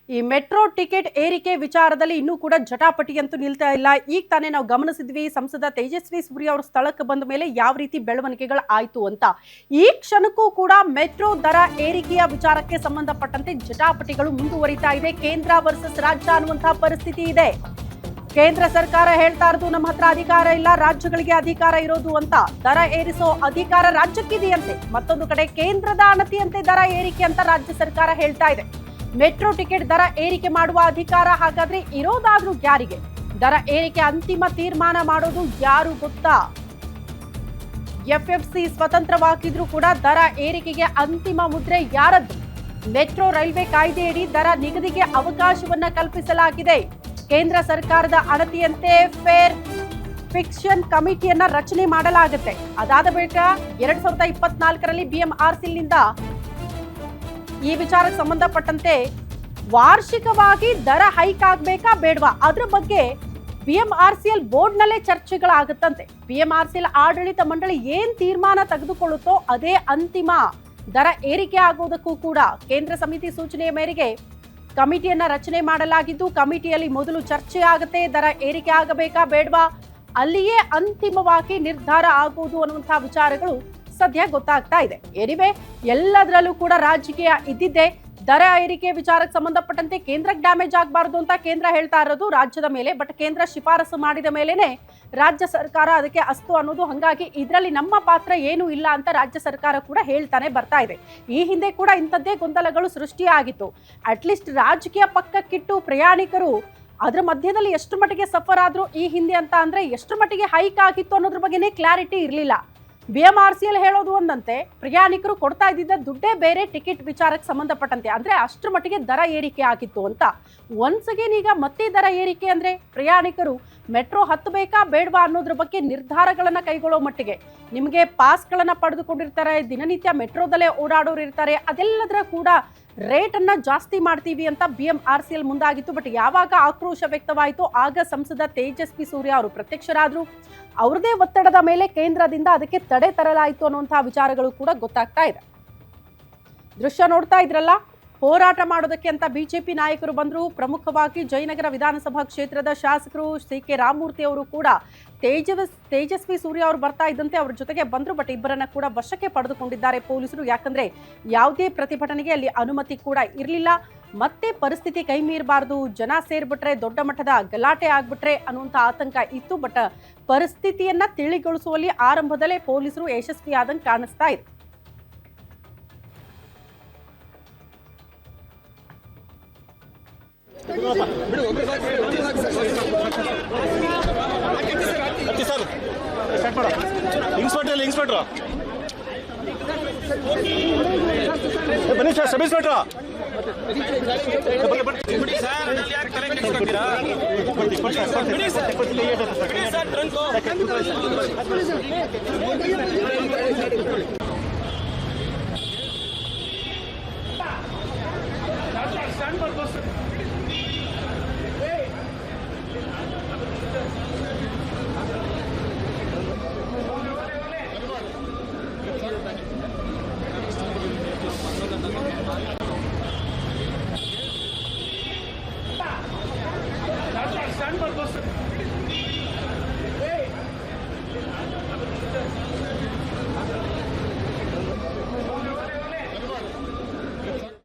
ಈ metro ticket ಏರಿಕೆ ವಿಚಾರದಲ್ಲಿ ಇನ್ನೂ ಕೂಡ ಜಟಾಪಟಿ ಅಂತೂ ನಿಲ್ತಾ ಇಲ್ಲ. ಈಗ ತಾನೇ ನಾವು ಗಮನಿಸಿದ್ವಿ ಸಂಸದ ತೇಜಸ್ವಿ ಸೂರ್ಯ ಅವರ ಸ್ಥಳಕ್ಕೆ ಬಂದ ಮೇಲೆ ಯಾವ ರೀತಿ ಬೆಳವಣಿಗೆಗಳು ಆಯ್ತು ಅಂತ. ಈ ಕ್ಷಣಕ್ಕೂ ಕೂಡ ಮೆಟ್ರೋ ದರ ಏರಿಕೆಯ ವಿಚಾರಕ್ಕೆ ಸಂಬಂಧಪಟ್ಟಂತೆ ಜಟಾಪಟಿಗಳು ಮುಂದುವರಿತಾ ಇದೆ. ಕೇಂದ್ರ ವರ್ಸಸ್ ರಾಜ್ಯ ಅನ್ನುವಂತಹ ಪರಿಸ್ಥಿತಿ ಇದೆ. ಕೇಂದ್ರ ಸರ್ಕಾರ ಹೇಳ್ತಾ ಇರೋದು ನಮ್ಮ ಹತ್ರ ಅಧಿಕಾರ ಇಲ್ಲ, ರಾಜ್ಯಗಳಿಗೆ ಅಧಿಕಾರ ಇರೋದು ಅಂತ. ದರ ಏರಿಸೋ ಅಧಿಕಾರ ರಾಜ್ಯಕ್ಕಿದೆಯಂತೆ. ಮತ್ತೊಂದು ಕಡೆ ಕೇಂದ್ರದ ಅಣತಿಯಂತೆ ದರ ಏರಿಕೆ ಅಂತ ರಾಜ್ಯ ಸರ್ಕಾರ ಹೇಳ್ತಾ ಇದೆ. ಮೆಟ್ರೋ ಟಿಕೆಟ್ ದರ ಏರಿಕೆ ಮಾಡುವ ಅಧಿಕಾರ ಹಾಗಾದ್ರೆ ಇರೋದಾದ್ರೂ ಯಾರಿಗೆ? ದರ ಏರಿಕೆ ಅಂತಿಮ ತೀರ್ಮಾನ ಮಾಡೋದು ಯಾರು ಗೊತ್ತಾ? ಎಫ್ಎಫ್ಸಿ ಸ್ವತಂತ್ರವಾಗಿದ್ರೂ ಕೂಡ ದರ ಏರಿಕೆಗೆ ಅಂತಿಮ ಮುದ್ರೆ ಯಾರದ್ದು? ಮೆಟ್ರೋ ರೈಲ್ವೆ ಕಾಯ್ದೆಯಡಿ ದರ ನಿಗದಿಗೆ ಅವಕಾಶವನ್ನ ಕಲ್ಪಿಸಲಾಗಿದೆ. ಕೇಂದ್ರ ಸರ್ಕಾರದ ಅಣತಿಯಂತೆ ಫೇರ್ ಫಿಕ್ಷನ್ ಕಮಿಟಿಯನ್ನ ರಚನೆ ಮಾಡಲಾಗುತ್ತೆ. ಅದಾದ ಬಳಿಕ 2024ರಲ್ಲಿ ಬಿಎಂಆರ್ಸಿಎಲ್ನಿಂದ ಈ ವಿಚಾರಕ್ಕೆ ಸಂಬಂಧಪಟ್ಟಂತೆ ವಾರ್ಷಿಕವಾಗಿ ದರ ಹೈಕ್ ಆಗ್ಬೇಕಾ ಬೇಡವಾ ಅದ್ರ ಬಗ್ಗೆ ಬಿಎಂಆರ್ಸಿಎಲ್ ಬೋರ್ಡ್ ನಲ್ಲೇ ಚರ್ಚೆಗಳಾಗುತ್ತಂತೆ. ಬಿಎಂಆರ್ಸಿಎಲ್ ಆಡಳಿತ ಮಂಡಳಿ ಏನ್ ತೀರ್ಮಾನ ತೆಗೆದುಕೊಳ್ಳುತ್ತೋ ಅದೇ ಅಂತಿಮ. ದರ ಏರಿಕೆ ಆಗೋದಕ್ಕೂ ಕೂಡ ಕೇಂದ್ರ ಸಮಿತಿ ಸೂಚನೆಯ ಮೇರೆಗೆ ಕಮಿಟಿಯನ್ನ ರಚನೆ ಮಾಡಲಾಗಿದ್ದು, ಕಮಿಟಿಯಲ್ಲಿ ಮೊದಲು ಚರ್ಚೆ ಆಗುತ್ತೆ. ದರ ಏರಿಕೆ ಆಗಬೇಕಾ ಬೇಡವಾ ಅಲ್ಲಿಯೇ ಅಂತಿಮವಾಗಿ ನಿರ್ಧಾರ ಆಗುವುದು ಅನ್ನುವಂತಹ ವಿಚಾರಗಳು ಸದ್ಯ ಗೊತ್ತಾಗ್ತಾ ಇದೆ. ಎನಿವೆ ಎಲ್ಲದರಲ್ಲೂ ಕೂಡ ರಾಜಕೀಯ ಇದ್ದಿದ್ದೆ. ದರ ಏರಿಕೆ ವಿಚಾರಕ್ಕೆ ಸಂಬಂಧಪಟ್ಟಂತೆ ಕೇಂದ್ರಕ್ಕೆ ಡ್ಯಾಮೇಜ್ ಆಗಬಾರ್ದು ಅಂತ ಕೇಂದ್ರ ಹೇಳ್ತಾ ಇರೋದು ರಾಜ್ಯದ ಮೇಲೆ. ಬಟ್ ಕೇಂದ್ರ ಶಿಫಾರಸು ಮಾಡಿದ ಮೇಲೇನೆ ರಾಜ್ಯ ಸರ್ಕಾರ ಅದಕ್ಕೆ ಅಸ್ತು ಅನ್ನೋದು. ಹಾಗಾಗಿ ಇದರಲ್ಲಿ ನಮ್ಮ ಪಾತ್ರ ಏನೂ ಇಲ್ಲ ಅಂತ ರಾಜ್ಯ ಸರ್ಕಾರ ಕೂಡ ಹೇಳ್ತಾನೆ ಬರ್ತಾ ಇದೆ. ಈ ಹಿಂದೆ ಕೂಡ ಇಂಥದ್ದೇ ಗೊಂದಲಗಳು ಸೃಷ್ಟಿಯಾಗಿತ್ತು. ಅಟ್ಲೀಸ್ಟ್ ರಾಜಕೀಯ ಪಕ್ಕಕ್ಕಿಟ್ಟು ಪ್ರಯಾಣಿಕರು ಅದ್ರ ಮಧ್ಯದಲ್ಲಿ ಎಷ್ಟು ಮಟ್ಟಿಗೆ ಸಫರ್ ಆದ್ರು ಈ ಹಿಂದೆ ಅಂತ ಅಂದ್ರೆ ಎಷ್ಟು ಮಟ್ಟಿಗೆ ಹೈಕ್ ಆಗಿತ್ತು ಅನ್ನೋದ್ರ ಬಗ್ಗೆನೇ ಕ್ಲಾರಿಟಿ ಇರಲಿಲ್ಲ. ಬಿಎಂಆರ್ಸಿಎಲ್ ಹೇಳೋದು ಒಂದಂತೆ, ಪ್ರಯಾಣಿಕರು ಕೊಡ್ತಾ ಇದ್ದಿದ್ದ ದುಡ್ಡೇ ಬೇರೆ ಟಿಕೆಟ್ ವಿಚಾರಕ್ಕೆ ಸಂಬಂಧಪಟ್ಟಂತೆ. ಅಂದ್ರೆ ಅಷ್ಟರ ಮಟ್ಟಿಗೆ ದರ ಏರಿಕೆ ಆಗಿತ್ತು ಅಂತ. ಒನ್ಸ್ ಅಗೇನ್ ಈಗ ಮತ್ತೆ ದರ ಏರಿಕೆ ಅಂದ್ರೆ ಪ್ರಯಾಣಿಕರು ಮೆಟ್ರೋ ಹತ್ತಬೇಕಾ ಬೇಡವಾ ಅನ್ನೋದ್ರ ಬಗ್ಗೆ ನಿರ್ಧಾರಗಳನ್ನ ಕೈಗೊಳ್ಳೋ ಮಟ್ಟಿಗೆ ನಿಮಗೆ ಪಾಸ್ಗಳನ್ನ ಪಡೆದುಕೊಂಡಿರ್ತಾರೆ, ದಿನನಿತ್ಯ ಮೆಟ್ರೋದಲ್ಲೇ ಓಡಾಡೋರು ಇರ್ತಾರೆ. ಅದೆಲ್ಲದರ ಕೂಡ ರೇಟ್ ಅನ್ನ ಜಾಸ್ತಿ ಮಾಡ್ತೀವಿ ಅಂತ ಬಿಎಂಆರ್ಸಿಎಲ್ ಮುಂದಾಗಿತ್ತು. ಬಟ್ ಯಾವಾಗ ಆಕ್ರೋಶ ವ್ಯಕ್ತವಾಯಿತು ಆಗ ಸಂಸದ ತೇಜಸ್ವಿ ಸೂರ್ಯ ಅವರು ಪ್ರತ್ಯಕ್ಷರಾದ್ರು. ಅವ್ರದೇ ಒತ್ತಡದ ಮೇಲೆ ಕೇಂದ್ರದಿಂದ ಅದಕ್ಕೆ ತಡೆ ತರಲಾಯಿತು ಅನ್ನುವಂತಹ ವಿಚಾರಗಳು ಕೂಡ ಗೊತ್ತಾಗ್ತಾ ಇದೆ. ದೃಶ್ಯ ನೋಡ್ತಾ ಇದ್ರಲ್ಲ, ಹೋರಾಟ ಮಾಡೋದಕ್ಕೆ ಅಂತ ಬಿಜೆಪಿ ನಾಯಕರು ಬಂದ್ರು. ಪ್ರಮುಖವಾಗಿ ಜಯನಗರ ವಿಧಾನಸಭಾ ಕ್ಷೇತ್ರದ ಶಾಸಕರು ಕೆ ರಾಮಮೂರ್ತಿ ಅವರು ಕೂಡ ತೇಜಸ್ವಿ ಸೂರ್ಯ ಅವರು ಬರ್ತಾ ಇದ್ದಂತೆ ಅವ್ರ ಜೊತೆಗೆ ಬಂದ್ರು. ಬಟ್ ಇಬ್ಬರನ್ನ ಕೂಡ ವಶಕ್ಕೆ ಪಡೆದುಕೊಂಡಿದ್ದಾರೆ ಪೊಲೀಸರು. ಯಾಕಂದ್ರೆ ಯಾವುದೇ ಪ್ರತಿಭಟನೆಗೆ ಅಲ್ಲಿ ಅನುಮತಿ ಕೂಡ ಇರಲಿಲ್ಲ. ಮತ್ತೆ ಪರಿಸ್ಥಿತಿ ಕೈ ಮೀರಬಾರ್ದು, ಜನ ಸೇರ್ಬಿಟ್ರೆ ದೊಡ್ಡ ಮಟ್ಟದ ಗಲಾಟೆ ಆಗ್ಬಿಟ್ರೆ ಅನ್ನುವಂಥ ಆತಂಕ ಇತ್ತು. ಬಟ್ ಪರಿಸ್ಥಿತಿಯನ್ನ ತಿಳಿಗೊಳಿಸುವಲ್ಲಿ ಆರಂಭದಲ್ಲೇ ಪೊಲೀಸರು ಯಶಸ್ವಿಯಾದಂಗೆ ಕಾಣಿಸ್ತಾ ಇದೆ. ಇನ್ಸ್ಪೆಕ್ಟರ್ ಬನ್ನಿ ಸರ್, ಸಬ್ ಇನ್ಸ್ಪೆಕ್ಟರ್ ಸ್ಟ್ಯಾಂಡ್